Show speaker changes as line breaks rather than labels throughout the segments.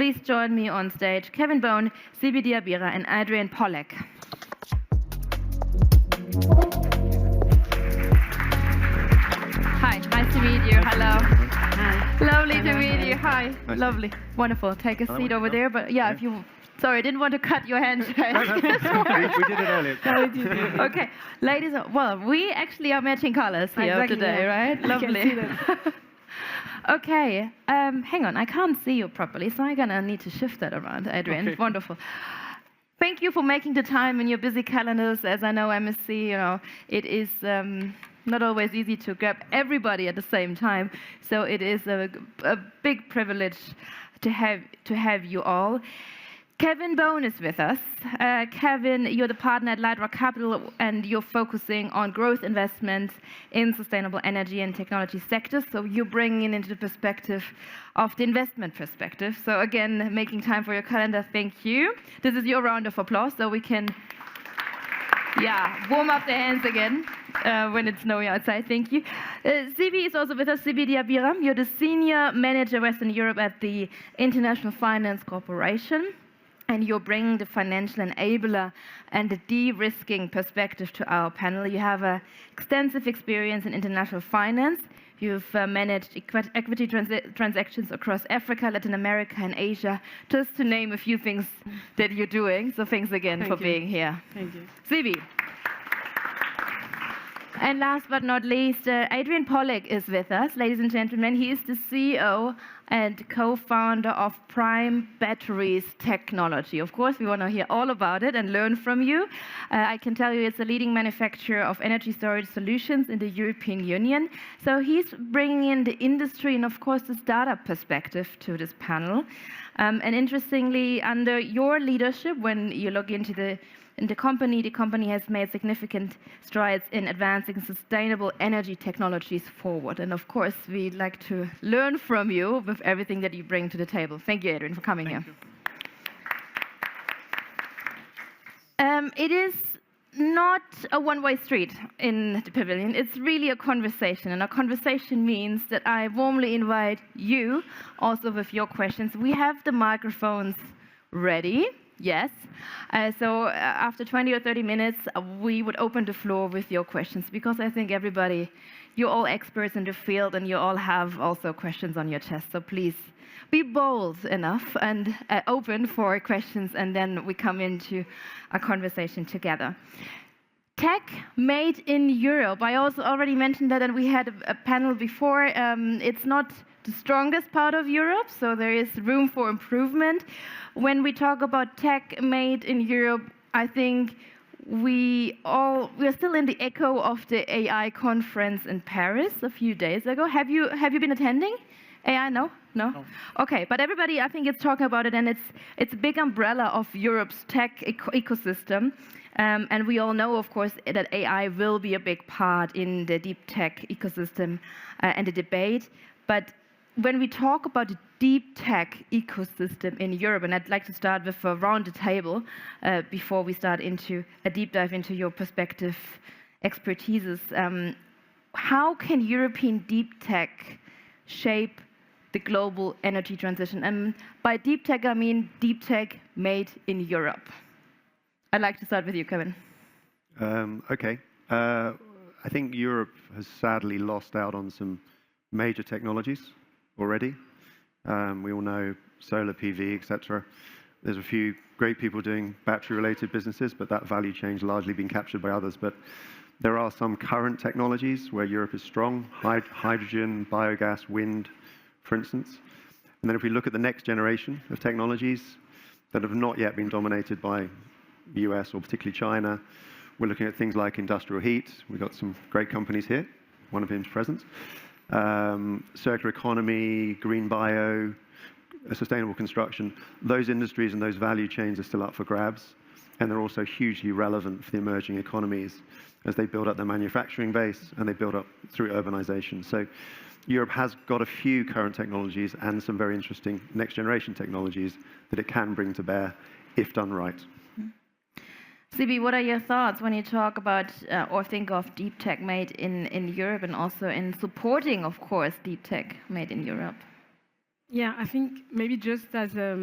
Please join me on stage, Kevin Bone, Siby DIABIRA, and Adrian POLEC. Hi, nice to meet you. Hello.
Hi.
Lovely to
Hello.
meet you. Hi.
Nice.
Lovely. Wonderful. Take a seat over there. But yeah, if you... Sorry, I didn't want to cut your handshake.
We did it earlier.
Okay, ladies, well, we actually are matching colors here today, right? Lovely. Okay, hang on, I can't see you properly, so I'm gonna need to shift that around, Adrian.
Okay.
Wonderful. Thank you for making the time in your busy calendars. As I know, MSc, it is not always easy to grab everybody at the same time. So it is a big privilege to have you all. Kevin Bone is with us. Kevin, you're the partner at Lightrock Capital, and you're focusing on growth investments in sustainable energy and technology sectors. So you're bringing into the perspective of the investment perspective. So again, making time for your calendar, thank you. This is your round of applause, so we can, warm up the hands again when it's snowy outside. Thank you. Siby is also with us. Siby DIABIRA, you're the Senior Manager Western Europe at the International Finance Corporation. And you're bringing the financial enabler and the de-risking perspective to our panel. You have extensive experience in international finance. You've managed equity transactions across Africa, Latin America, and Asia, just to name a few things that you're doing. So thanks again for being here.
Thank you.
Siby. And last but not least, Adrian POLEC is with us. Ladies and gentlemen, he is the CEO and co-founder of Prime Batteries Technology. Of course, we want to hear all about it and learn from you. I can tell you it's a leading manufacturer of energy storage solutions in the European Union. So he's bringing in the industry and, of course, the startup perspective to this panel. And interestingly, under your leadership, when you look into the company has made significant strides in advancing sustainable energy technologies forward. And of course, we'd like to learn from you with everything that you bring to the table. Thank you, Adrian, for coming here. It is not a one-way street in the Pavilion. It's really a conversation. And a conversation means that I warmly invite you, also with your questions. We have the microphones ready. Yes. So after 20 or 30 minutes, we would open the floor with your questions, because I think everybody, you're all experts in the field, and you all have also questions on your chest. So please be bold enough and open for questions, and then we come into a conversation together. Tech made in Europe. I also already mentioned that, and we had a panel before. It's not the strongest part of Europe, so there is room for improvement. When we talk about tech made in Europe, I think we're still in the echo of the AI conference in Paris a few days ago. Have you been attending AI? No? Okay, but everybody, I think, is talking about it, and it's a big umbrella of Europe's tech ecosystem. And we all know, of course, that AI will be a big part in the deep tech ecosystem and the debate. But when we talk about the deep tech ecosystem in Europe, and I'd like to start with a round the table before we start into a deep dive into your perspective expertises. How can European deep tech shape the global energy transition? And by deep tech, I mean deep tech made in Europe. I'd like to start with you, Kevin.
Okay. I think Europe has sadly lost out on some major technologies already. We all know solar PV, etc. There's a few great people doing battery-related businesses, but that value chain has largely been captured by others. But there are some current technologies where Europe is strong: hydrogen, biogas, wind, for instance. And then if we look at the next generation of technologies that have not yet been dominated by the US or particularly China, we're looking at things like industrial heat. We've got some great companies here, one of whom's present. Circular economy, green bio, sustainable construction. Those industries and those value chains are still up for grabs, and they're also hugely relevant for the emerging economies as they build up their manufacturing base and they build up through urbanization. So Europe has got a few current technologies and some very interesting next generation technologies that it can bring to bear if done right.
Siby, what are your thoughts when you talk about or think of deep tech made in Europe, and also in supporting, of course, deep tech made in Europe?
Yeah, I think maybe just as a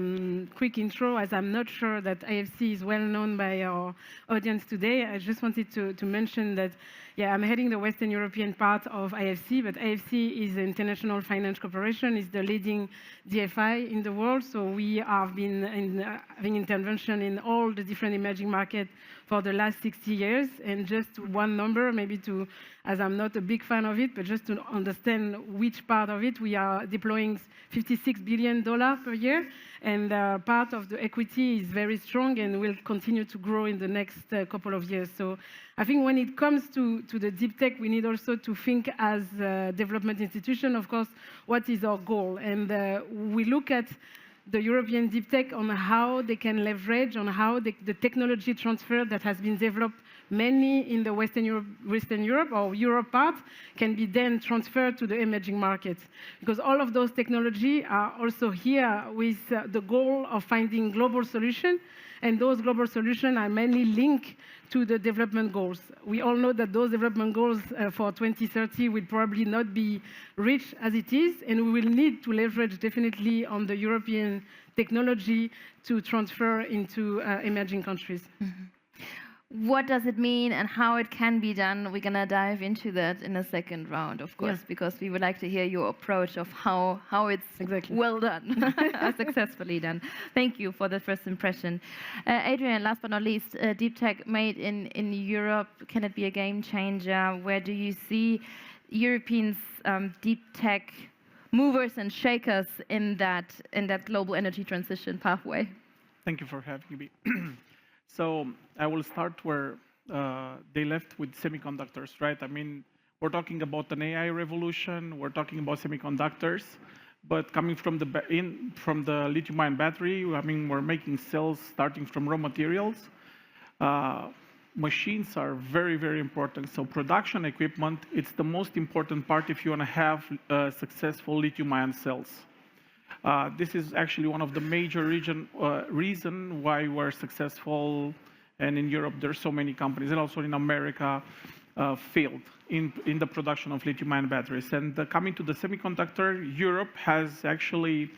quick intro, as I'm not sure that IFC is well known by our audience today, I just wanted to mention that, yeah, I'm heading the Western European part of IFC, but IFC is an international finance corporation, is the leading DFI in the world, so we have been having intervention in all the different emerging markets for the last 60 years, and just one number, maybe to, as I'm not a big fan of it, but just to understand which part of it, we are deploying $56 billion per year, and part of the equity is very strong and will continue to grow in the next couple of years. So I think when it comes to the deep tech, we need also to think as a development institution, of course, what is our goal? And we look at the European deep tech on how they can leverage on how the technology transfer that has been developed mainly in the Western Europe or Europe part can be then transferred to the emerging markets. Because all of those technology are also here with the goal of finding global solutions, and those global solutions are mainly linked to the development goals. We all know that those development goals for 2030 will probably not be reached as it is, and we will need to leverage definitely on the European technology to transfer into emerging countries.
Mm-hmm. What does it mean and how it can be done? We're going to dive into that in a second round, of course, because we would like to hear your approach of how it's well done, successfully done. Thank you for the first impression. Adrian, last but not least, deep tech made in Europe, can it be a game changer? Where do you see Europeans' deep tech movers and shakers in that global energy transition pathway?
Thank you for having me. So I will start where they left with semiconductors, right? I mean, we're talking about an AI revolution, we're talking about semiconductors, but coming from the lithium-ion battery, I mean, we're making cells starting from raw materials. Machines are very, very important. So production equipment, it's the most important part if you want to have successful lithium-ion cells. This is actually one of the major reason why we're successful, and in Europe there's so many companies, and also in America, failed in the production of lithium-ion batteries. And coming to the semiconductor, Europe has actually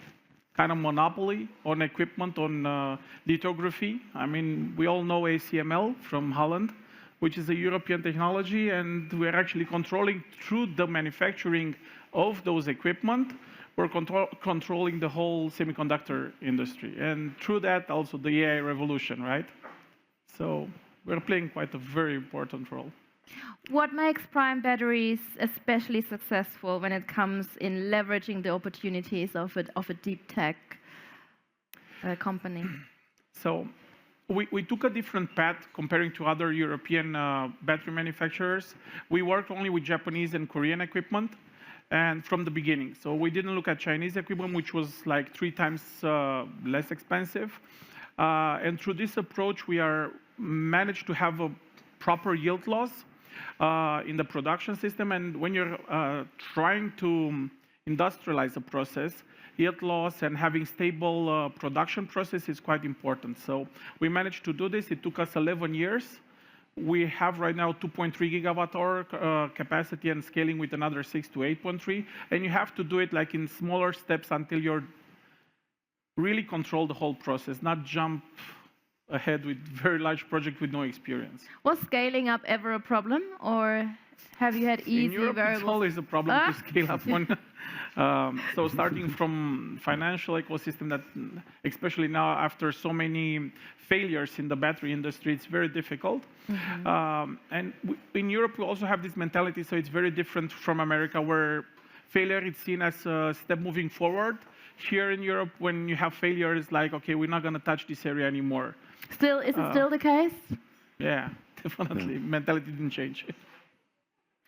kind of monopoly on equipment on lithography. I mean, we all know ACML from Holland, which is a European technology, and we're actually controlling through the manufacturing of those equipment. We're controlling the whole semiconductor industry, and through that also the AI revolution, right? So we're playing quite a very important role.
What makes prime batteries especially successful when it comes in leveraging the opportunities of a deep tech company?
So we took a different path comparing to other European battery manufacturers. We worked only with Japanese and Korean equipment, and from the beginning. So we didn't look at Chinese equipment, which was like 3 times less expensive. And through this approach, we managed to have a proper yield loss in the production system. And when you're trying to industrialize a process, yield loss and having stable production process is quite important. So we managed to do this. It took us 11 years. We have right now 2.3 gigawatt hour capacity and scaling with another 6 to 8.3. And you have to do it like in smaller steps until you're really control the whole process, not jump ahead with very large project with no experience.
Was scaling up ever a problem, or have you had easy
in Europe,
variables?
It's always a problem to scale up one. So starting from financial ecosystem, that especially now after so many failures in the battery industry, it's very difficult. Mm-hmm. And in Europe, we also have this mentality, so it's very different from America, where failure is seen as a step moving forward. Here in Europe, when you have failure, it's like, okay, we're not going to touch this area anymore.
Still, is it still the case?
Yeah, definitely. Yeah. Mentality didn't change.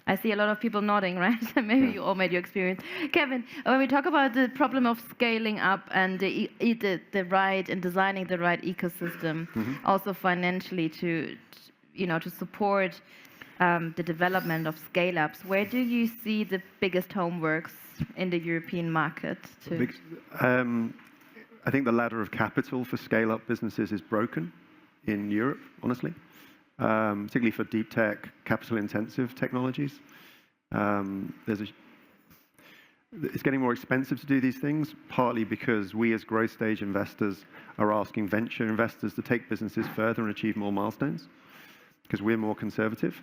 I see a lot of people nodding, right? Maybe you all made your experience. Kevin, when we talk about the problem of scaling up and the right and designing the right ecosystem, mm-hmm. also financially to support the development of scale-ups, where do you see the biggest homeworks in the European market?
I think the ladder of capital for scale-up businesses is broken in Europe, honestly. Particularly for deep tech, capital-intensive technologies. It's getting more expensive to do these things, partly because we as growth stage investors are asking venture investors to take businesses further and achieve more milestones, because we're more conservative.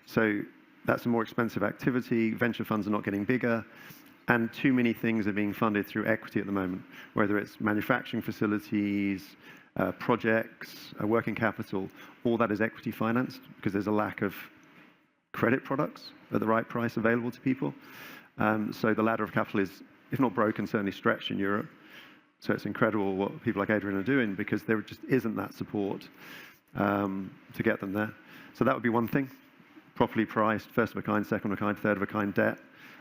So that's a more expensive activity. Venture funds are not getting bigger. And too many things are being funded through equity at the moment, whether it's manufacturing facilities, projects, working capital. All that is equity financed because there's a lack of credit products at the right price available to people. So the ladder of capital is, if not broken, certainly stretched in Europe. So it's incredible what people like Adrian are doing, because there just isn't that support to get them there. So that would be one thing. Properly priced, first of a kind, second of a kind, third of a kind debt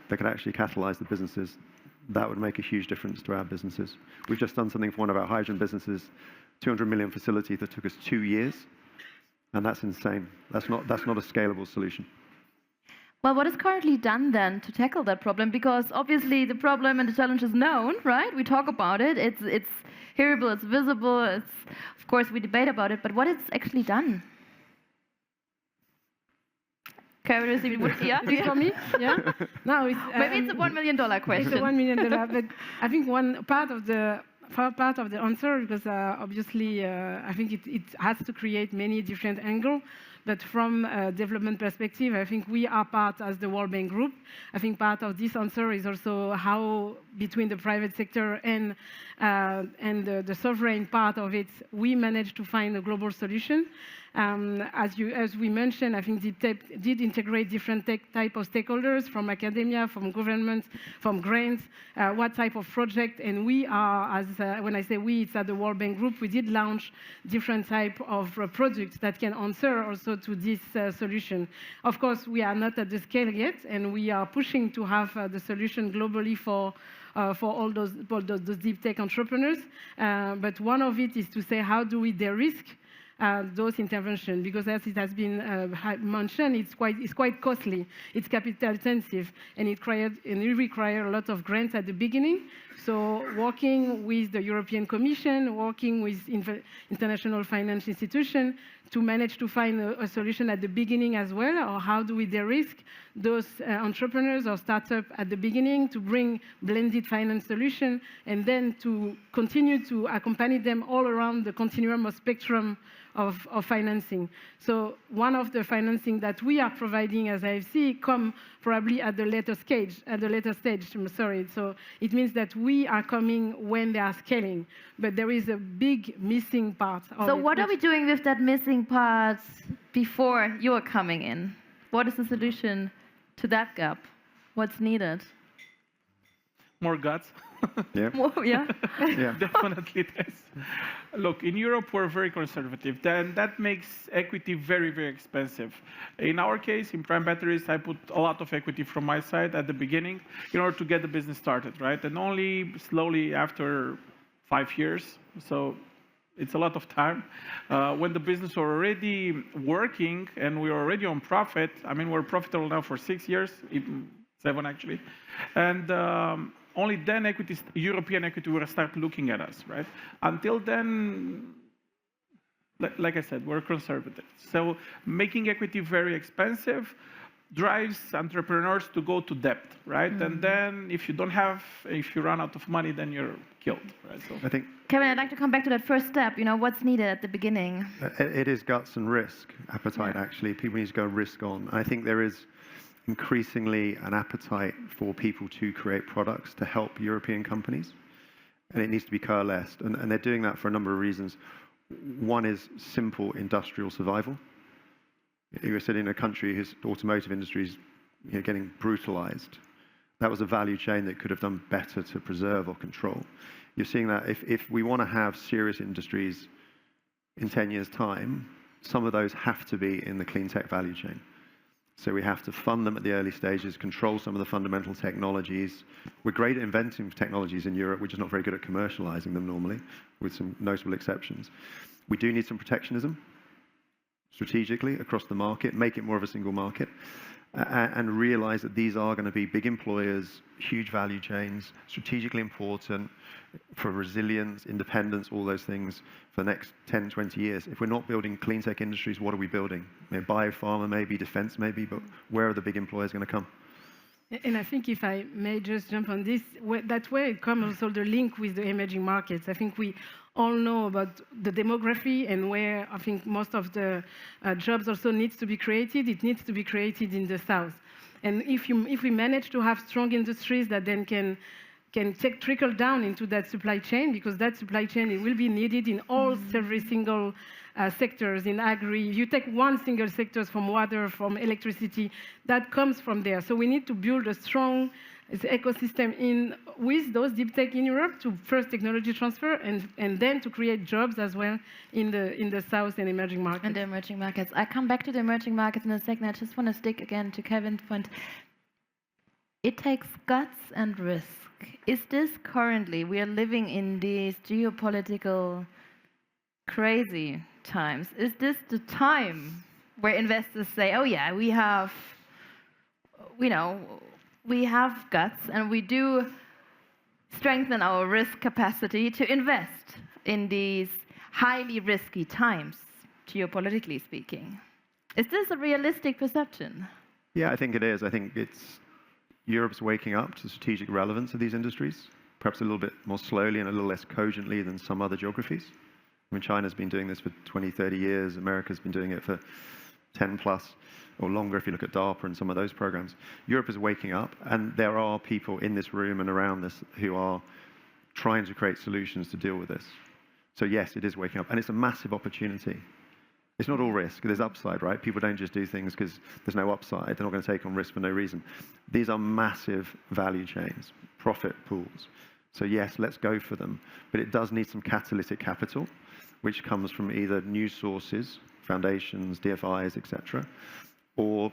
that could actually catalyze the businesses. That would make a huge difference to our businesses. We've just done something for one of our hydrogen businesses, 200 million facility that took us 2 years. And that's insane. That's not a scalable solution.
Well, what is currently done then to tackle that problem? Because obviously the problem and the challenge is known, right? We talk about it. It's hearable, it's visible. Of course, we debate about it. But what is actually done? Yeah?
For me? Yeah? No,
Maybe it's a $1 million question.
It's a $1 million, but I think one part of the answer, because obviously I think it has to create many different angles. But from a development perspective, I think we are part as the World Bank Group. I think part of this answer is also how between the private sector and the sovereign part of it, we managed to find a global solution. As we mentioned, I think it did integrate different type of stakeholders from academia, from government, from grants, what type of project. And we are, when I say we, it's at the World Bank Group, we did launch different type of products that can answer also to this solution. Of course, we are not at the scale yet, and we are pushing to have the solution globally for all those deep tech entrepreneurs. But one of it is to say, how do we de-risk those interventions? Because as it has been mentioned, it's quite costly, it's capital intensive, and it requires a lot of grants at the beginning. So working with the European Commission, working with international finance institutions to manage to find a solution at the beginning as well, or how do we de-risk those entrepreneurs or startups at the beginning to bring blended finance solution, and then to continue to accompany them all around the continuum of spectrum of financing. So one of the financing that we are providing as IFC come probably at the later stage, sorry. So it means that we are coming when they are scaling, but there is a big missing part of
So
it.
what are we doing with that missing part before you're coming in? What is the solution to that gap? What's needed?
More guts.
Yeah.
Yeah.
Yeah.
Definitely this. Look, in Europe, we're very conservative. Then that makes equity very, very expensive. In our case, in Prime Batteries, I put a lot of equity from my side at the beginning in order to get the business started, right? And only slowly after 5 years. So it's a lot of time. When the business is already working and we're already on profit, I mean, we're profitable now for 6 years, 7 actually. And only then European equity will start looking at us, right? Until then, like I said, we're conservative. So making equity very expensive drives entrepreneurs to go to debt, right? Mm-hmm. And then if you run out of money, then you're killed, right? So
I think,
Kevin, I'd like to come back to that first step. What's needed at the beginning?
it is guts and risk appetite, actually. People need to go risk on. I think there is increasingly an appetite for people to create products to help European companies, and it needs to be coalesced. And they're doing that for a number of reasons. One is simple industrial survival. You're sitting in a country whose automotive industry is getting brutalized. That was a value chain that could have done better to preserve or control. You're seeing that if we want to have serious industries in 10 years' time, some of those have to be in the clean tech value chain. So we have to fund them at the early stages, control some of the fundamental technologies. We're great at inventing technologies in Europe. We're just not very good at commercializing them normally, with some notable exceptions. We do need some protectionism strategically across the market, make it more of a single market, and realize that these are going to be big employers, huge value chains, strategically important for resilience, independence, all those things for the next 10, 20 years. If we're not building clean tech industries, what are we building? Biopharma maybe, defense maybe, but where are the big employers going to come?
And I think if I may just jump on this, that's where it comes also the link with the emerging markets. I think we all know about the demography and where I think most of the jobs also needs to be created. It needs to be created in the south. And if we manage to have strong industries that then can trickle down into that supply chain, because that supply chain, it will be needed in all every single sectors in agri. You take one single sector from water, from electricity, that comes from there. So we need to build a strong ecosystem with those deep tech in Europe to first technology transfer and then to create jobs as well in the south and emerging markets.
And the emerging markets. I come back to the emerging markets in a second. I just want to stick again to Kevin's point. It takes guts and risk. Is this currently, we are living in these geopolitical crazy times, is this the time where investors say, oh yeah, we have guts and we do strengthen our risk capacity to invest in these highly risky times, geopolitically speaking? Is this a realistic perception?
Yeah, I think it is. I think Europe's waking up to strategic relevance of these industries, perhaps a little bit more slowly and a little less cogently than some other geographies. I mean, China's been doing this for 20, 30 years. America's been doing it for 10 plus or longer if you look at DARPA and some of those programs. Europe is waking up, and there are people in this room and around this who are trying to create solutions to deal with this. So yes, it is waking up, and it's a massive opportunity. It's not all risk. There's upside, right? People don't just do things because there's no upside. They're not going to take on risk for no reason. These are massive value chains, profit pools. So yes, let's go for them. But it does need some catalytic capital, which comes from either new sources, foundations, DFIs, etc., or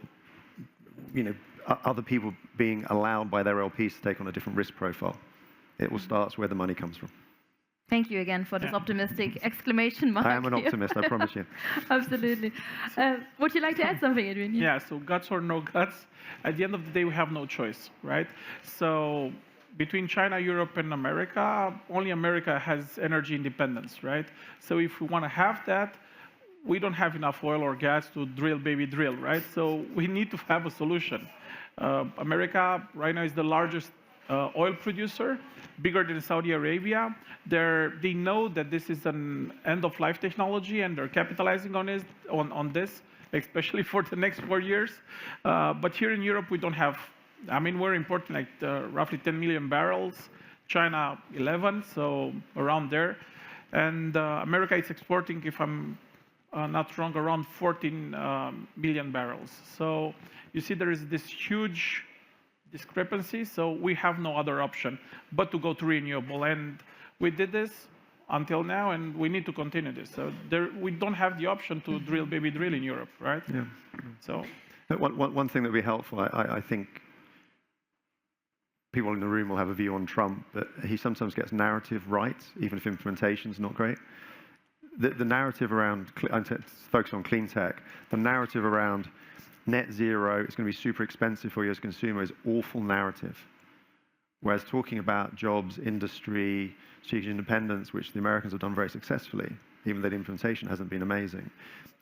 other people being allowed by their LPs to take on a different risk profile. It will start where the money comes from.
Thank you again for this optimistic exclamation mark.
I am an optimist, I promise you.
Absolutely. Would you like to add something, Adrian?
Yeah, so guts or no guts, at the end of the day, we have no choice, right? So between China, Europe, and America, only America has energy independence, right? So if we want to have that, we don't have enough oil or gas to drill, baby, drill, right? So we need to have a solution. America right now is the largest oil producer, bigger than Saudi Arabia. They know that this is an end-of-life technology, and they're capitalizing on this, especially for the next 4 years. But here in Europe, we don't have. I mean, we're importing like roughly 10 million barrels. China 11, so around there, and America is exporting, if I'm not wrong, around 14 million barrels. So you see, there is this huge discrepancy, so we have no other option but to go to renewable. And we did this until now, and we need to continue this. So we don't have the option to drill, baby, drill in Europe, right?
Yeah.
So
one thing that would be helpful, I think people in the room will have a view on Trump, but he sometimes gets narrative right, even if implementation's not great. The narrative around, focus on clean tech, the narrative around net zero, it's going to be super expensive for you as a consumer, is awful narrative. Whereas talking about jobs, industry, strategic independence, which the Americans have done very successfully, even though the implementation hasn't been amazing,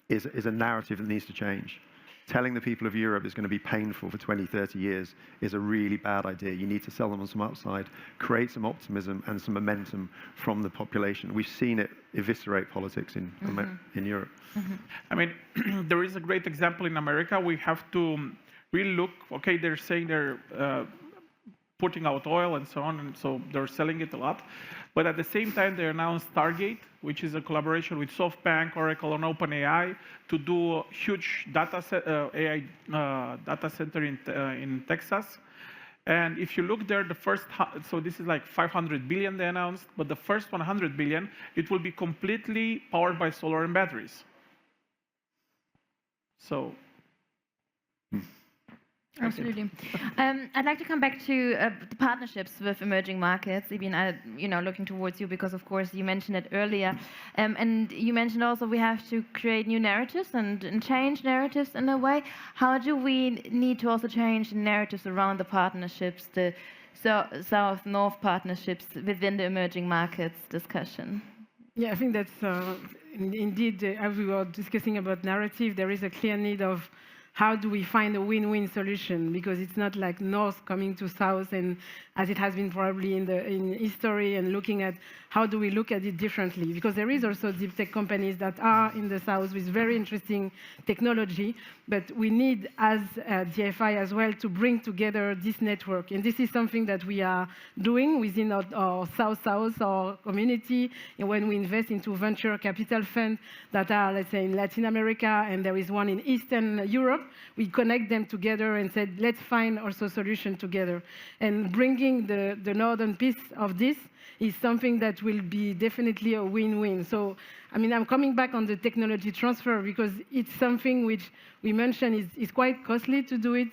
is a narrative that needs to change. Telling the people of Europe it's going to be painful for 20, 30 years is a really bad idea. You need to sell them on some upside, create some optimism and some momentum from the population. We've seen it eviscerate politics in Europe.
I mean, there is a great example in America. We have to really look, okay, they're saying they're putting out oil and so on, and so they're selling it a lot. But at the same time, they announced Stargate, which is a collaboration with SoftBank, Oracle, and OpenAI to do a huge AI data center in Texas. And if you look there, so this is like 500 billion they announced, but the first 100 billion, it will be completely powered by solar and batteries. So.
Absolutely. I'd like to come back to the partnerships with emerging markets. Siby, looking towards you because, of course, you mentioned it earlier. And you mentioned also we have to create new narratives and change narratives in a way. How do we need to also change the narratives around the partnerships, the South-North partnerships within the emerging markets discussion?
Yeah, I think that's indeed, as we were discussing about narrative, there is a clear need of how do we find a win-win solution? Because it's not like north coming to south, and as it has been probably in history, and looking at how do we look at it differently? Because there is also deep tech companies that are in the south with very interesting technology, but we need, as DFI as well, to bring together this network. And this is something that we are doing within our South-South, our community, and when we invest into venture capital funds that are, let's say, in Latin America, and there is one in Eastern Europe, we connect them together and said, let's find also a solution together. And bringing the northern piece of this is something that will be definitely a win-win. So, I mean, I'm coming back on the technology transfer because it's something which we mentioned is quite costly to do it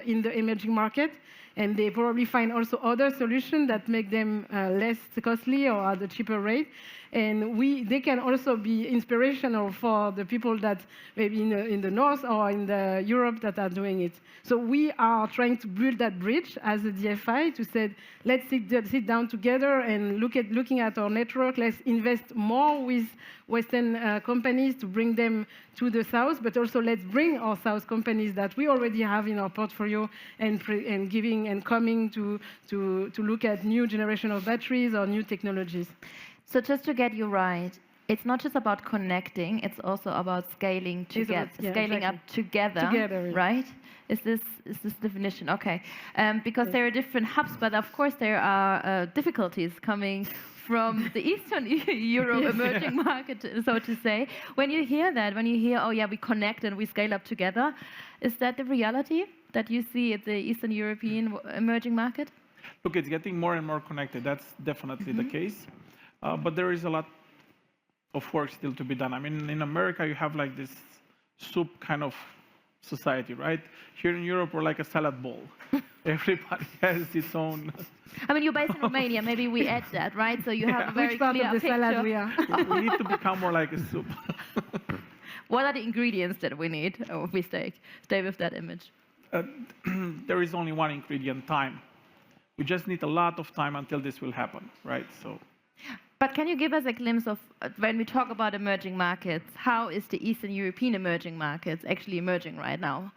in the emerging market. And they probably find also other solutions that make them less costly or at a cheaper rate. And they can also be inspirational for the people that maybe in the north or in the Europe that are doing it. So we are trying to build that bridge as a DFI to say, let's sit down together and looking at our network. Let's invest more with Western companies to bring them to the south, but also let's bring our south companies that we already have in our portfolio and coming to look at new generation of batteries or new technologies.
So just to get you right, it's not just about connecting, it's also about scaling together, up together, right? Is this definition? Okay. Because there are different hubs, but of course there are difficulties coming from the Eastern Europe emerging market, so to say. When you hear that, oh yeah, we connect and we scale up together, is that the reality that you see at the Eastern European emerging market?
Look, it's getting more and more connected. That's definitely the case. But there is a lot of work still to be done. I mean, in America, you have like this soup kind of society, right? Here in Europe, we're like a salad bowl. Everybody has its own.
I mean, you're based in Romania. Maybe we add that, right? So you have a very clear picture.
Which part of the salad we are?
We need to become more like a soup.
What are the ingredients that we need? Oh, we stay with that image.
There is only one ingredient: time. We just need a lot of time until this will happen, right? So.
But can you give us a glimpse of, when we talk about emerging markets, how is the Eastern European emerging markets actually emerging right now?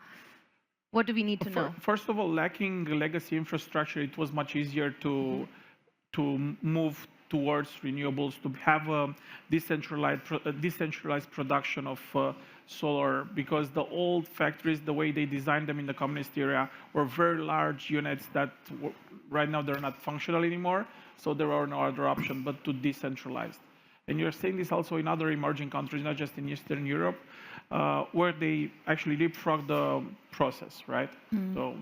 What do we need to know?
First of all, lacking legacy infrastructure, it was much easier to move towards renewables, to have a decentralized production of solar, because the old factories, the way they designed them in the communist era, were very large units that right now they're not functional anymore. So there are no other option but to decentralize. And you're seeing this also in other emerging countries, not just in Eastern Europe, where they actually leapfrog the process, right? So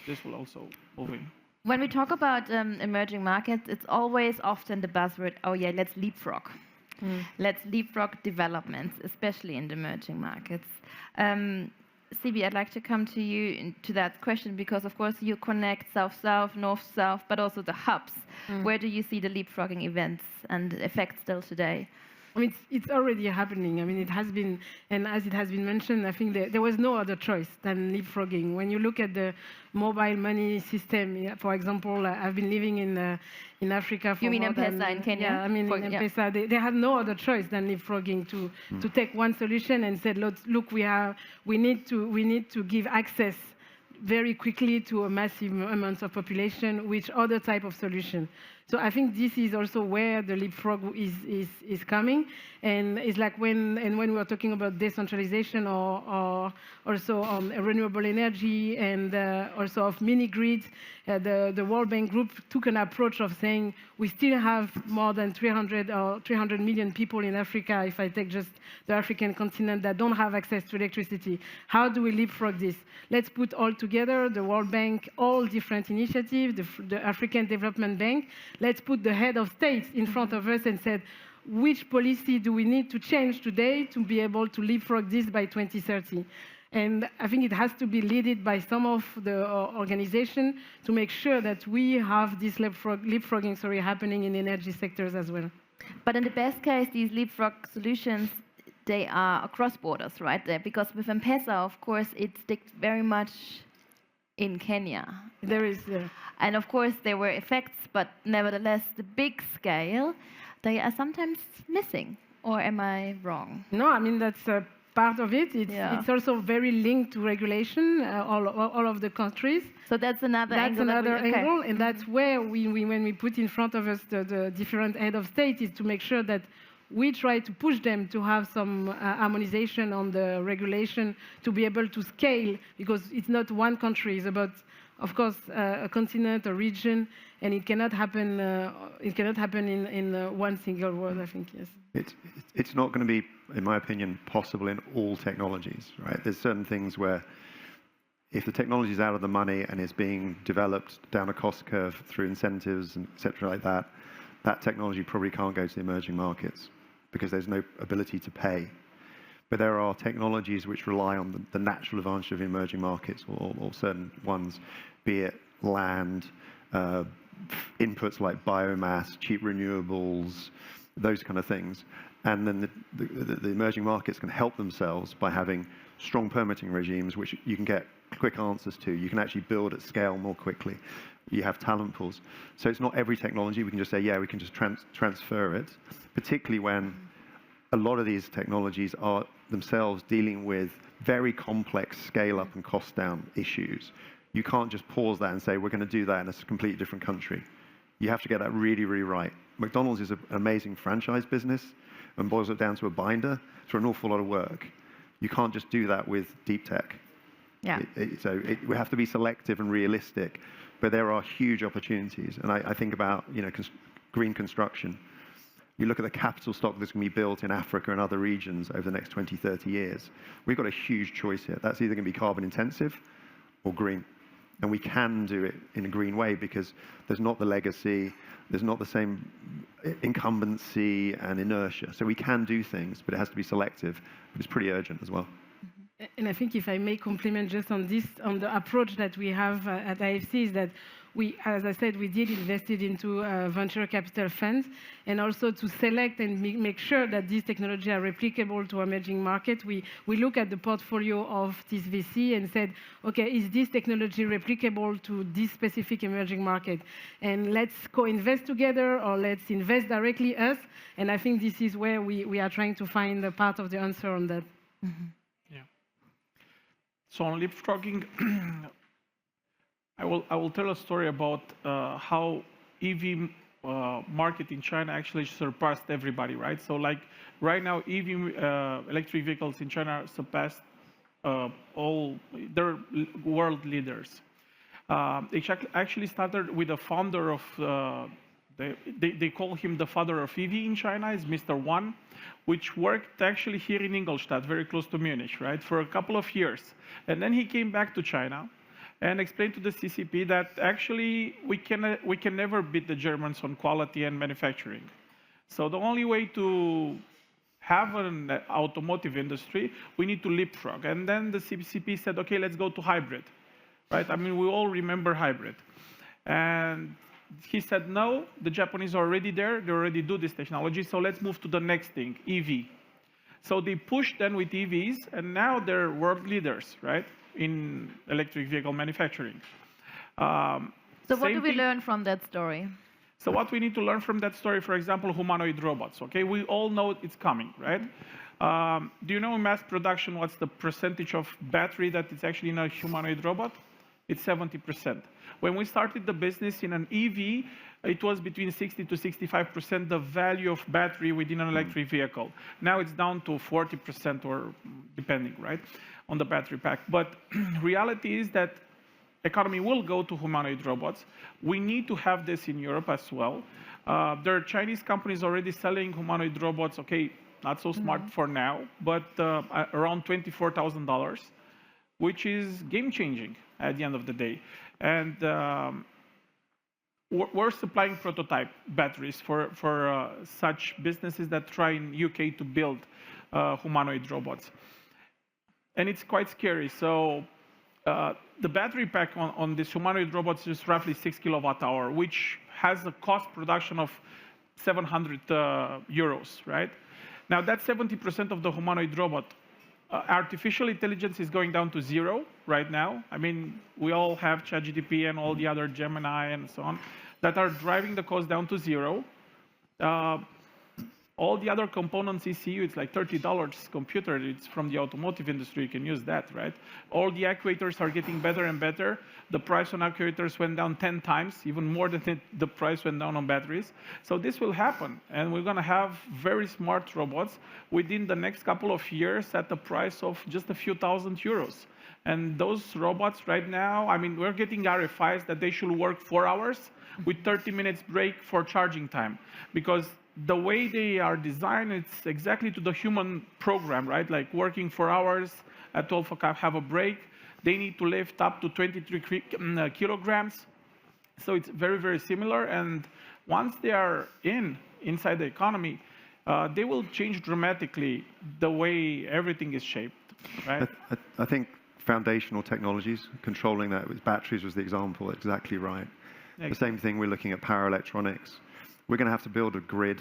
this will also move in.
When we talk about emerging markets, it's always often the buzzword, oh yeah, let's leapfrog. Let's leapfrog developments, especially in the emerging markets. Siby, I'd like to come to you to that question because, of course, you connect South-South, North-South, but also the hubs. Where do you see the leapfrogging events and effects still today?
I mean, it's already happening. I mean, it has been, and as it has been mentioned, I think there was no other choice than leapfrogging. When you look at the mobile money system, for example, I've been living in Africa for
You mean M-Pesa in Kenya?
Yeah, I mean, in M-Pesa, they had no other choice than leapfrogging to take one solution and said, look, we need to give access very quickly to a massive amount of population, which other type of solution. So I think this is also where the leapfrog is coming, and it's like when we are talking about decentralization or also on renewable energy and also of mini grids, the World Bank Group took an approach of saying we still have more than 300 million people in Africa, if I take just the African continent, that don't have access to electricity. How do we leapfrog this? Let's put all together, the World Bank, all different initiatives, the African Development Bank. Let's put the head of states in front of us and said, which policy do we need to change today to be able to leapfrog this by 2030? And I think it has to be led by some of the organizations to make sure that we have this leapfrogging happening in energy sectors as well.
But in the best case, these leapfrog solutions, they are across borders, right? Because with M-Pesa, of course, it sticks very much in Kenya.
There is,
and of course there were effects, but nevertheless the big scale, they are sometimes missing. Or am I wrong?
No, I mean that's part of it. It's also very linked to regulation, all of the countries.
So that's another angle.
That's another angle, and that's where when we put in front of us the different head of state, is to make sure that we try to push them to have some harmonization on the regulation to be able to scale, because it's not one country, it's about, of course, a continent, a region, and it cannot happen. It cannot happen in one single world, I think. Yes.
It's not going to be, in my opinion, possible in all technologies, right? There's certain things where, if the technology is out of the money and is being developed down a cost curve through incentives and et cetera like that, that technology probably can't go to the emerging markets because there's no ability to pay. But there are technologies which rely on the natural advantage of emerging markets, or certain ones, be it land, inputs like biomass, cheap renewables, those kind of things. And then the emerging markets can help themselves by having strong permitting regimes, which you can get quick answers to. You can actually build at scale more quickly. You have talent pools. So it's not every technology we can just say, yeah, we can just transfer it, particularly when a lot of these technologies are themselves dealing with very complex scale-up and cost-down issues. You can't just pause that and say, we're going to do that in a completely different country. You have to get that really, really right. McDonald's is an amazing franchise business and boils it down to a binder. It's an awful lot of work. You can't just do that with deep tech.
Yeah.
We have to be selective and realistic, but there are huge opportunities. And I think about, green construction. You look at the capital stock that's going to be built in Africa and other regions over the next 20, 30 years. We've got a huge choice here. That's either going to be carbon intensive or green. And we can do it in a green way because there's not the legacy, there's not the same incumbency and inertia. So we can do things, but it has to be selective. But it's pretty urgent as well.
And I think if I may compliment just on this, on the approach that we have at IFC, is that we, as I said, we did invested into venture capital funds, and also to select and make sure that these technologies are replicable to emerging markets. We look at the portfolio of this VC and said, okay, is this technology replicable to this specific emerging market? And let's co-invest together, or let's invest directly us. And I think this is where we are trying to find a part of the answer on that.
Mm-hmm.
So on leapfrogging, I will tell a story about how EV market in China actually surpassed everybody, right? So like right now, EV electric vehicles in China surpassed all their world leaders. It actually started with the founder of they call him the father of EV in China, is Mr. Wan, which worked actually here in Ingolstadt, very close to Munich, right, for a couple of years. And then he came back to China and explained to the CCP that actually we can never beat the Germans on quality and manufacturing. So the only way to have an automotive industry, we need to leapfrog. And then the CCP said, okay, let's go to hybrid, right? I mean, we all remember hybrid. And he said, no, the Japanese are already there. They already do this technology. So let's move to the next thing, EV. So they pushed then with EVs, and now they're world leaders, right, in electric vehicle manufacturing.
So what do we learn from that story?
So what we need to learn from that story, for example, humanoid robots, okay? We all know it's coming, right? Do you know in mass production what's the percentage of battery that is actually in a humanoid robot? It's 70%. When we started the business in an EV, it was between 60 to 65% the value of battery within an electric vehicle. Now it's down to 40% or depending, right, on the battery pack. But reality is that economy will go to humanoid robots. We need to have this in Europe as well. There are Chinese companies already selling humanoid robots, okay, not so smart for now, but around $24,000, which is game-changing at the end of the day. And we're supplying prototype batteries for such businesses that try in UK to build humanoid robots. And it's quite scary. So the battery pack on this humanoid robots is roughly 6 kilowatt-hour, which has a cost production of 700 euros, right? Now that's 70% of the humanoid robot. Artificial intelligence is going down to 0 right now. I mean, we all have ChatGPT and all the other Gemini and so on that are driving the cost down to 0. All the other components, ECU, it's like $30 computer. It's from the automotive industry. You can use that, right? All the actuators are getting better and better. The price on actuators went down 10 times, even more than the price went down on batteries. So this will happen, and we're going to have very smart robots within the next couple of years at the price of just a few €1,000. And those robots right now, I mean, we're getting RFIs that they should work 4 hours with 30 minutes break for charging time, because the way they are designed, it's exactly to the human program, right? Like working 4 hours, at 12 o'clock have a break. They need to lift up to 23 kilograms. So it's very, very similar. And once they are inside the economy, they will change dramatically the way everything is shaped, right?
I think foundational technologies, controlling that with batteries was the example, exactly right. Exactly. The same thing, we're looking at power electronics. We're going to have to build a grid,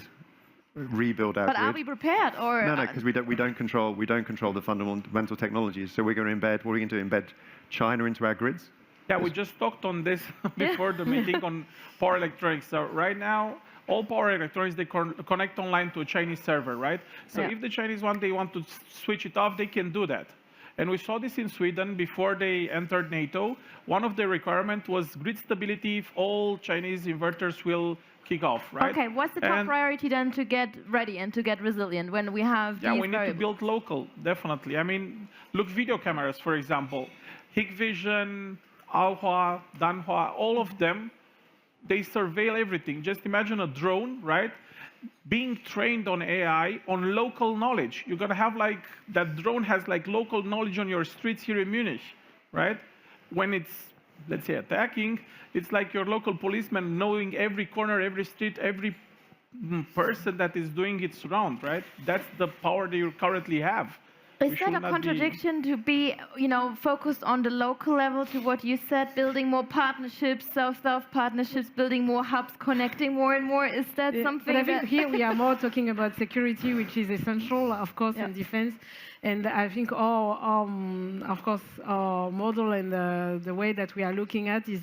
rebuild our grid.
But are we prepared, or
no? Because we don't control the fundamental technologies. So we're going to embed. What are we going to do? Embed China into our grids?
Yeah, we just talked on this before the meeting on power electronics. So right now, all power electronics, they connect online to a Chinese server, right? So if the Chinese they want to switch it off, they can do that. And we saw this in Sweden before they entered NATO. One of the requirements was grid stability if all Chinese inverters will kick off, right?
Okay, what's the top priority then to get ready and to get resilient when we have these
we need to build local, definitely. I mean, look, video cameras, for example. Hikvision, Alhua, Danhua, all of them, they surveil everything. Just imagine a drone, right? Being trained on AI, on local knowledge. You're going to have that drone has local knowledge on your streets here in Munich, right? When it's, let's say, attacking, it's like your local policeman knowing every corner, every street, every person that is doing its round, right? That's the power that you currently have.
Is that a contradiction to be, focused on the local level to what you said, building more partnerships, South-South partnerships, building more hubs, connecting more and more? Is that something
but I think here we are more talking about security, which is essential, of course, in defense. And I think our model and the way that we are looking at is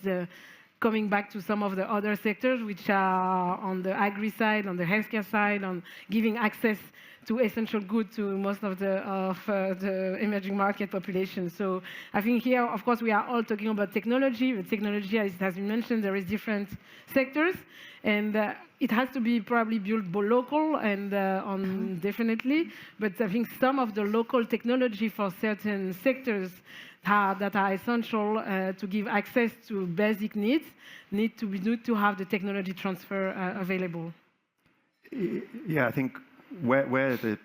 coming back to some of the other sectors, which are on the agri side, on the healthcare side, on giving access to essential goods to most of the emerging market population. So I think here, of course, we are all talking about technology. But technology, as has been mentioned, there is different sectors, and it has to be probably built local and definitely. But I think some of the local technology for certain sectors that are essential to give access to basic needs need to have the technology transfer available.
Yeah, I think where the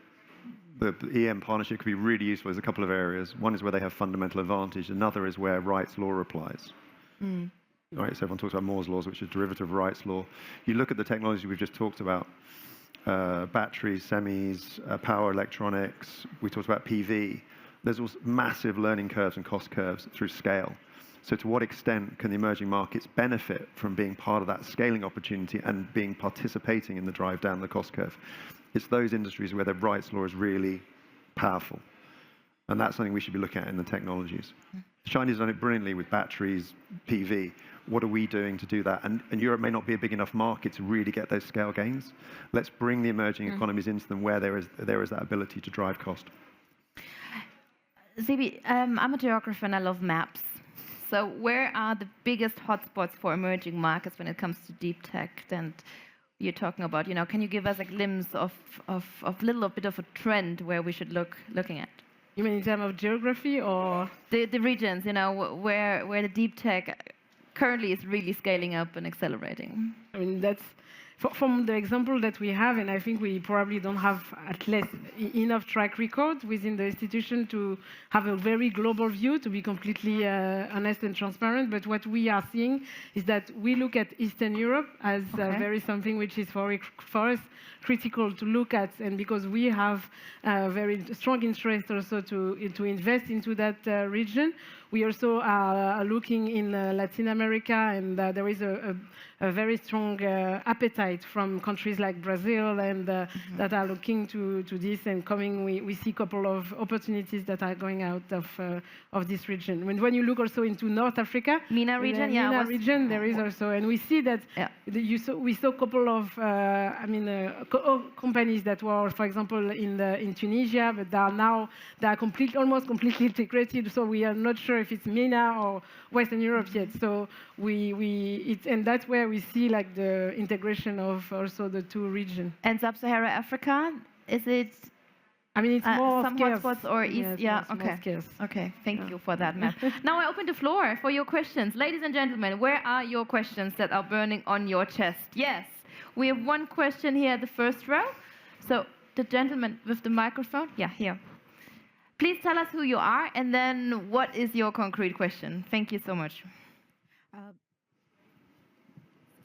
EM partnership could be really useful is a couple of areas. One is where they have fundamental advantage. Another is where Wright's law applies. Right, so everyone talks about Moore's laws, which is a derivative of Wright's law. You look at the technology we've just talked about, batteries, semis, power electronics. We talked about PV. There's also massive learning curves and cost curves through scale. So to what extent can the emerging markets benefit from being part of that scaling opportunity and participating in the drive down the cost curve? It's those industries where the Wright's law is really powerful. And that's something we should be looking at in the technologies. China's done it brilliantly with batteries, PV. What are we doing to do that? And Europe may not be a big enough market to really get those scale gains. Let's bring the emerging economies into them where there is that ability to drive cost.
Siby, I'm a geographer and I love maps. So where are the biggest hotspots for emerging markets when it comes to deep tech? And you're talking about, can you give us a glimpse of a little bit of a trend where we should looking at?
You mean in terms of geography or?
The regions, where the deep tech currently is really scaling up and accelerating.
I mean, that's from the example that we have, and I think we probably don't have at least enough track record within the institution to have a very global view, to be completely honest and transparent. But what we are seeing is that we look at Eastern Europe as very something which is for us critical to look at, and because we have a very strong interest also to invest into that region. We also are looking in Latin America, and there is a very strong appetite from countries like Brazil and that are looking to this. and coming, we see a couple of opportunities that are going out of this region. When you look also into North Africa,
MENA region, yeah,
MENA region, there is also, and we see that we saw a couple of companies that were, for example, in Tunisia, but they are almost completely integrated. So we are not sure if it's MENA or Western Europe yet. So and that's where we see like the integration of also the two regions.
And Sub-Saharan Africa, is it?
I mean, it's more
some
scarce.
hotspots or east? Yeah, okay. Okay, thank you for that, Matt. Now I open the floor for your questions. Ladies and gentlemen, where are your questions that are burning on your chest? Yes, we have one question here at the first row. So the gentleman with the microphone, yeah, here. Please tell us who you are and then what is your concrete question. Thank you so much.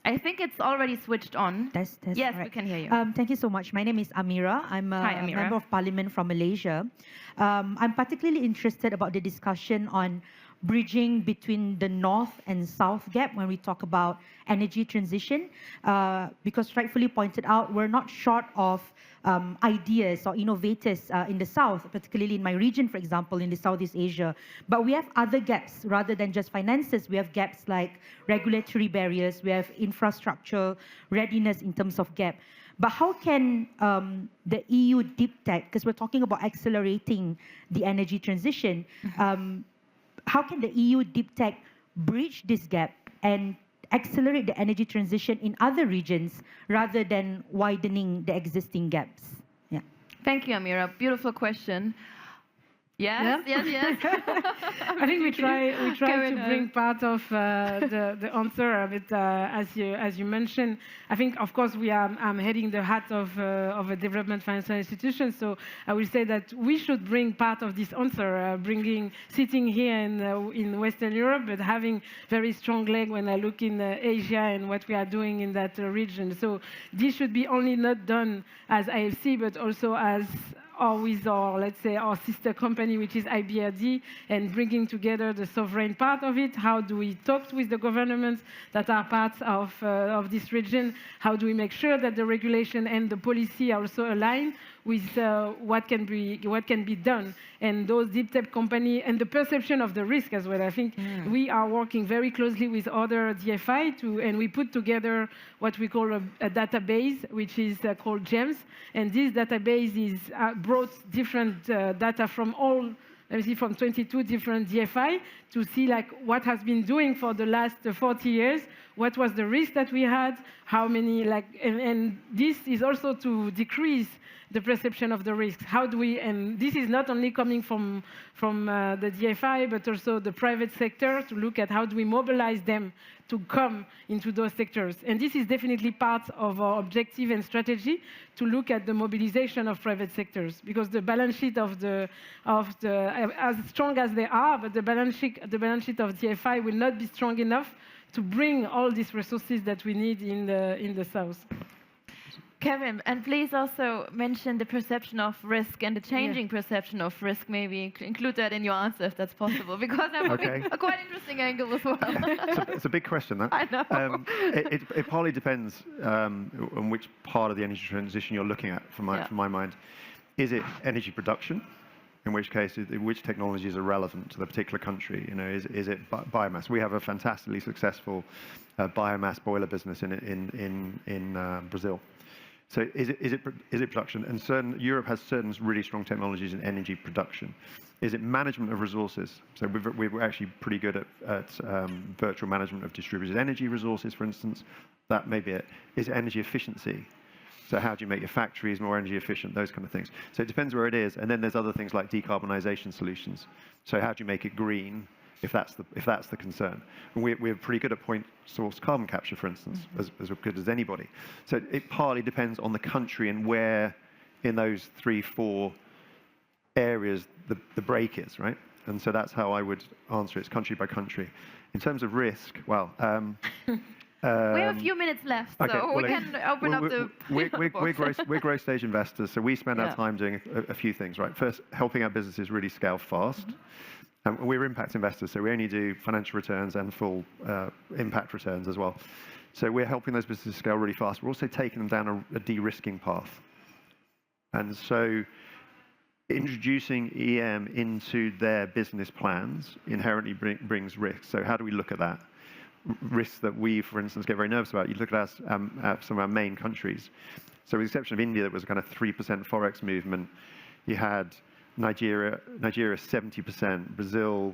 I think it's already switched on.
Test,
yes,
right.
We can hear you.
Thank you so much. My name is Amira. I'm a member of parliament from Malaysia. I'm particularly interested about the discussion on bridging between the north and south gap when we talk about energy transition, because rightfully pointed out, we're not short of ideas or innovators in the south, particularly in my region, for example, in the Southeast Asia. But we have other gaps rather than just finances. We have gaps like regulatory barriers, we have infrastructure readiness in terms of gap. But how can the EU deep tech, because we're talking about accelerating the energy transition, how can the EU deep tech bridge this gap and accelerate the energy transition in other regions rather than widening the existing gaps? Yeah.
Thank you, Amira. Beautiful question. Yes,
yeah?
yes.
I think we try to bring part of the answer of it, as you mentioned. I think, of course, I'm heading the hat of a development financial institution, so I will say that we should bring part of this answer, sitting here in Western Europe, but having very strong leg when I look in Asia and what we are doing in that region. So this should be only not done as IFC, but also as or with our, let's say, our sister company, which is IBRD, and bringing together the sovereign part of it. How do we talk with the governments that are parts of this region? How do we make sure that the regulation and the policy are also aligned with what can be done? And those deep tech companies and the perception of the risk as well. I think we are working very closely with other DFI and we put together what we call a database, which is called GEMS. And this database is brought different data from from 22 different DFI to see like what has been doing for the last 40 years, what was the risk that we had, how many, and this is also to decrease the perception of the risks. How do we, and this is not only coming from the DFI, but also the private sector to look at how do we mobilize them to come into those sectors. And this is definitely part of our objective and strategy to look at the mobilization of private sectors, because the balance sheet as strong as they are, but the balance sheet of DFI will not be strong enough to bring all these resources that we need in the south.
Kevin, and please also mention the perception of risk and the changing perception of risk. Maybe include that in your answer if that's possible, because I'm a quite interesting angle as well.
It's a big question, that.
I know.
It partly depends on which part of the energy transition you're looking at, from my mind. Is it energy production? In which case, which technologies are relevant to the particular country? You know, is it biomass? We have a fantastically successful biomass boiler business in Brazil. So is it production? And Europe has certain really strong technologies in energy production. Is it management of resources? So we're actually pretty good at virtual management of distributed energy resources, for instance. That may be it. Is it energy efficiency? So how do you make your factories more energy efficient? Those kind of things. So it depends where it is. And then there's other things like decarbonization solutions. So how do you make it green? If that's the concern. And we're pretty good at point source carbon capture, for instance, as good as anybody. So it partly depends on the country and where in those 3-4 areas the break is, right? And so that's how I would answer it. It's country by country. In terms of risk, well,
we have a few minutes left, so we can open up the.
We're growth stage investors, so we spend our time doing a few things, right? First, helping our businesses really scale fast. We're impact investors, so we only do financial returns and full impact returns as well. So we're helping those businesses scale really fast. We're also taking them down a de-risking path. And so introducing EM into their business plans inherently brings risks. So how do we look at that? Risks that we, for instance, get very nervous about. You look at us, at some of our main countries. So with the exception of India, that was a kind of 3% Forex movement. You had Nigeria 70%, Brazil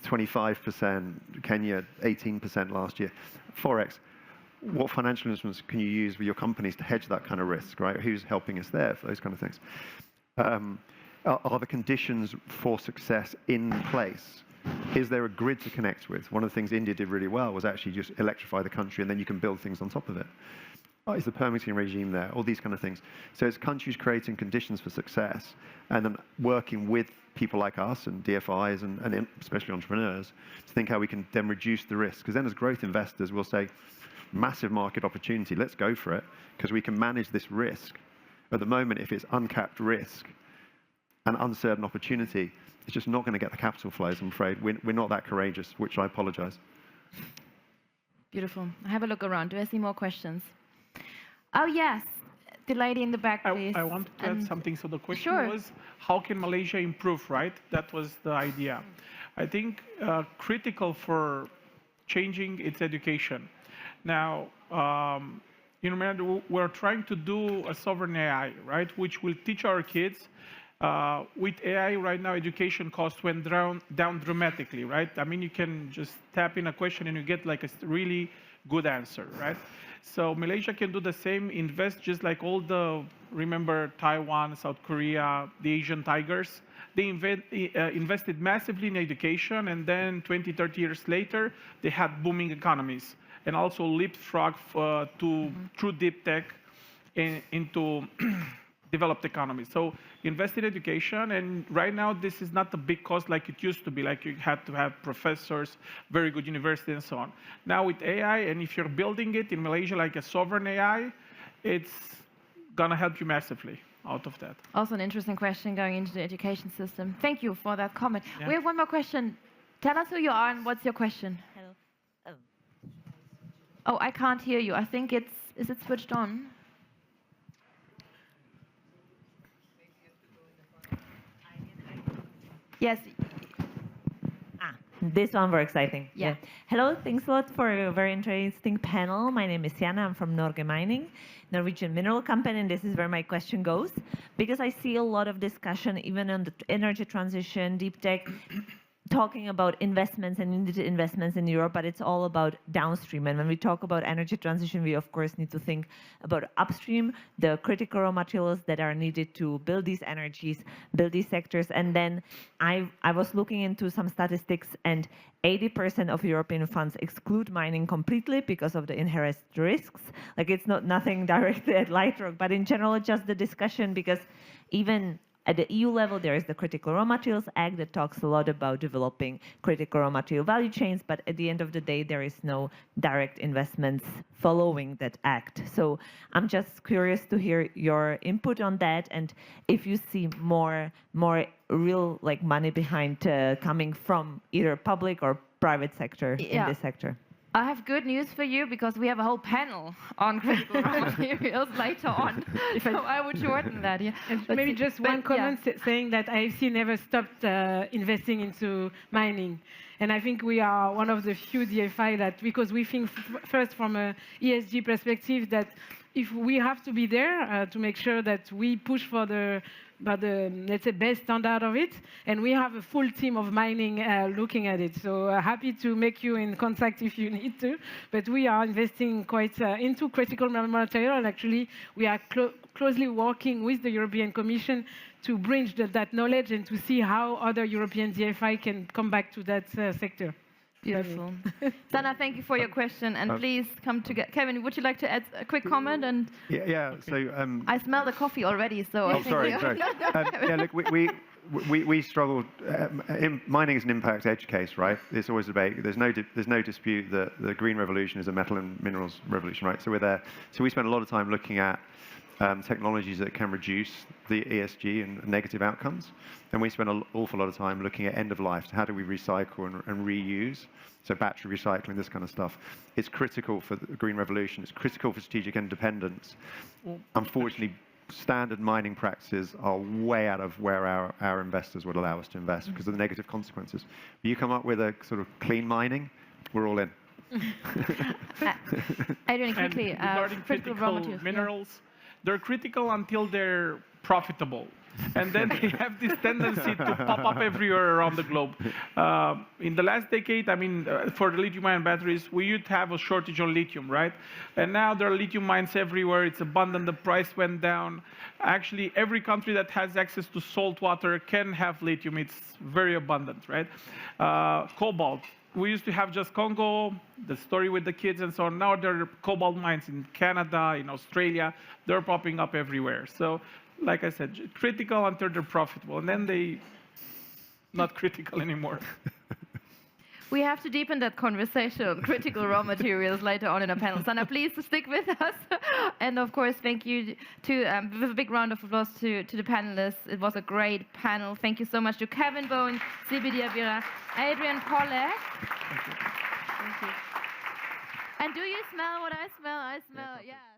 25%, Kenya 18% last year. Forex, what financial instruments can you use with your companies to hedge that kind of risk, right? Who's helping us there for those kind of things? Are the conditions for success in place? Is there a grid to connect with? One of the things India did really well was actually just electrify the country, and then you can build things on top of it. Is the permitting regime there? All these kind of things. So it's countries creating conditions for success, and then working with people like us and DFIs and especially entrepreneurs to think how we can then reduce the risk. Because then as growth investors, we'll say, massive market opportunity, let's go for it, because we can manage this risk. At the moment, if it's uncapped risk and uncertain opportunity, it's just not going to get the capital flows, I'm afraid. We're not that courageous, which I apologize.
Beautiful. I have a look around. Do I see more questions? Oh, yes. The lady in the back, please.
I want to add something. So the question
Sure.
was, how can Malaysia improve, right? That was the idea. I think critical for changing its education. Now, you know, we're trying to do a sovereign AI, right? Which will teach our kids. With AI right now, education costs went down dramatically, right? I mean, you can just tap in a question and you get like a really good answer, right? So Malaysia can do the same, invest just like all the, remember Taiwan, South Korea, the Asian tigers. They invested massively in education, and then 20, 30 years later, they had booming economies, and also leapfrog through deep tech into developed economies. So invest in education, and right now this is not a big cost like it used to be, like you had to have professors, very good university and so on. Now with AI, and if you're building it in Malaysia like a sovereign AI, it's gonna help you massively out of that.
Also an interesting question going into the education system. Thank you for that comment.
Yeah.
We have one more question. Tell us who you are and what's your question.
Hello.
Oh, I can't hear you. I think is it switched on? Yes.
This one works, I think.
Yeah.
Hello, thanks a lot for a very interesting panel. My name is Jana, I'm from Norge Mining, Norwegian mineral company, and this is where my question goes. Because I see a lot of discussion, even on the energy transition, deep tech, talking about investments and needed investments in Europe, but it's all about downstream. And when we talk about energy transition, we of course need to think about upstream, the critical raw materials that are needed to build these energies, build these sectors. And then I was looking into some statistics, and 80% of European funds exclude mining completely because of the inherent risks. Like, it's nothing directly at Lightrock, but in general, just the discussion, because even at the EU level, there is the Critical Raw Materials Act that talks a lot about developing critical raw material value chains, but at the end of the day, there is no direct investments following that act. So I'm just curious to hear your input on that, and if you see more real like money behind coming from either public or private sector in this sector.
I have good news for you, because we have a whole panel on critical raw materials later on. So I would shorten that. Yeah.
And maybe just one comment saying that IFC never stopped investing into mining. And I think we are one of the few DFI that, because we think first from a ESG perspective, that if we have to be there to make sure that we push for the let's say best standard of it, and we have a full team of mining looking at it. So happy to make you in contact if you need to. But we are investing quite into critical material, and actually we are closely working with the European Commission to bridge that knowledge and to see how other European DFI can come back to that sector.
Beautiful. Sana, thank you for your question, and please come together. Kevin, would you like to add a quick comment? And
yeah. So
I smell the coffee already. So I think
sorry. Yeah, look, we struggle. Mining is an impact edge case, right? There's always a debate. There's no dispute that the green revolution is a metal and minerals revolution, right? So we're there. So we spend a lot of time looking at technologies that can reduce the ESG and negative outcomes. And we spend an awful lot of time looking at end of life. So how do we recycle and reuse? So battery recycling, this kind of stuff. It's critical for the green revolution. It's critical for strategic independence. Unfortunately, standard mining practices are way out of where our investors would allow us to invest because of the negative consequences. But you come up with a sort of clean mining, we're all in.
Adrian, quickly,
regarding critical minerals, they're critical until they're profitable. And then they have this tendency to pop up everywhere around the globe. In the last decade, I mean, for the lithium-ion batteries, we used to have a shortage on lithium, right? And now there are lithium mines everywhere. It's abundant. The price went down. Actually, every country that has access to salt water can have lithium. It's very abundant, right? Cobalt. We used to have just Congo, the story with the kids and so on. Now there are cobalt mines in Canada, in Australia. They're popping up everywhere. So, like I said, critical until they're profitable, and then they not critical anymore.
We have to deepen that conversation on critical raw materials later on in our panel. Sana, please stick with us. And of course, thank you to, with a big round of applause to the panelists. It was a great panel. Thank you so much to Kevin Bone, Siby DIABIRA, Adrian POLEC.
Thank you.
Thank you. And do you smell what I smell? I smell, yeah.